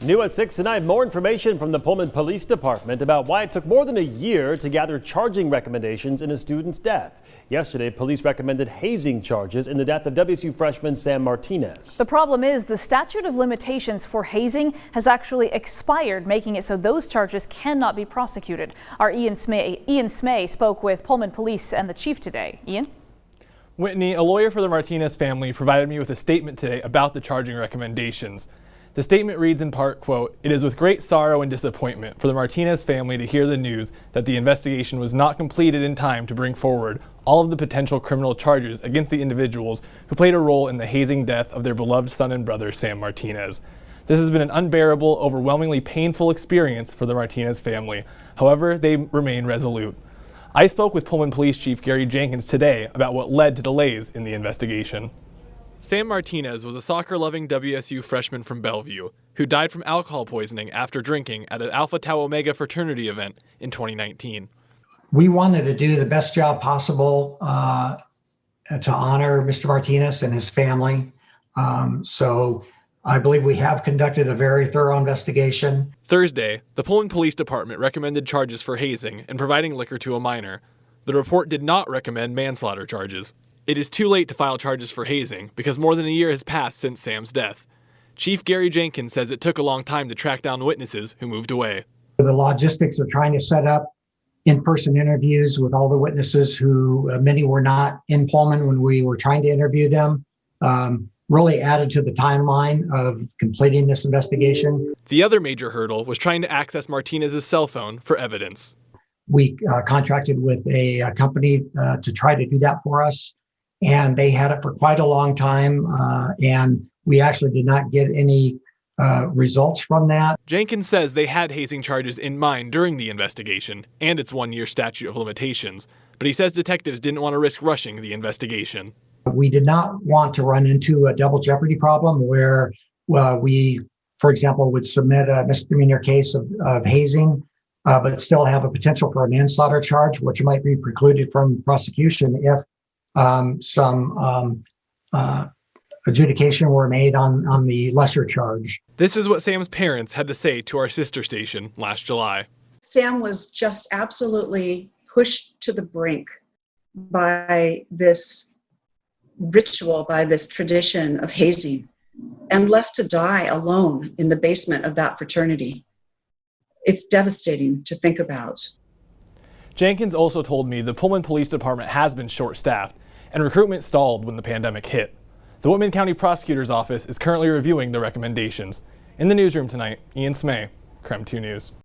New at 6 tonight, more information from the Pullman Police Department about why it took more than a year to gather charging recommendations in a student's death. Yesterday, police recommended hazing charges in the death of WSU freshman Sam Martinez. The problem is the statute of limitations for hazing has actually expired, making it so those charges cannot be prosecuted. Our Ian Smay spoke with Pullman Police and the chief today. Ian? Whitney, a lawyer for the Martinez family, provided me with a statement today about the charging recommendations. The statement reads in part, quote, "It is with great sorrow and disappointment for the Martinez family to hear the news that the investigation was not completed in time to bring forward all of the potential criminal charges against the individuals who played a role in the hazing death of their beloved son and brother, Sam Martinez. This has been an unbearable, overwhelmingly painful experience for the Martinez family. However, they remain resolute." I spoke with Pullman Police Chief Gary Jenkins today about what led to delays in the investigation. Sam Martinez was a soccer-loving WSU freshman from Bellevue who died from alcohol poisoning after drinking at an Alpha Tau Omega fraternity event in 2019. We wanted to do the best job possible to honor Mr. Martinez and his family. So I believe we have conducted a very thorough investigation. Thursday, the Pullman Police Department recommended charges for hazing and providing liquor to a minor. The report did not recommend manslaughter charges. It is too late to file charges for hazing because more than a year has passed since Sam's death. Chief Gary Jenkins says it took a long time to track down witnesses who moved away. The logistics of trying to set up in-person interviews with all the witnesses who many were not in Pullman when we were trying to interview them really added to the timeline of completing this investigation. The other major hurdle was trying to access Martinez's cell phone for evidence. We contracted with a company to try to do that for us, and they had it for quite a long time, and we actually did not get any results from that. Jenkins says they had hazing charges in mind during the investigation and its one-year statute of limitations, but he says detectives didn't want to risk rushing the investigation. We did not want to run into a double jeopardy problem where we, for example, would submit a misdemeanor case of hazing, but still have a potential for a manslaughter charge, which might be precluded from prosecution if some adjudication were made on the lesser charge. This is what Sam's parents had to say to our sister station last July. Sam was just absolutely pushed to the brink by this ritual, by this tradition of hazing, and left to die alone in the basement of that fraternity. It's devastating to think about. Jenkins also told me the Pullman Police Department has been short-staffed and recruitment stalled when the pandemic hit. The Whitman-County Prosecutor's Office is currently reviewing the recommendations. In the newsroom tonight, Ian Smay, KREM 2 News.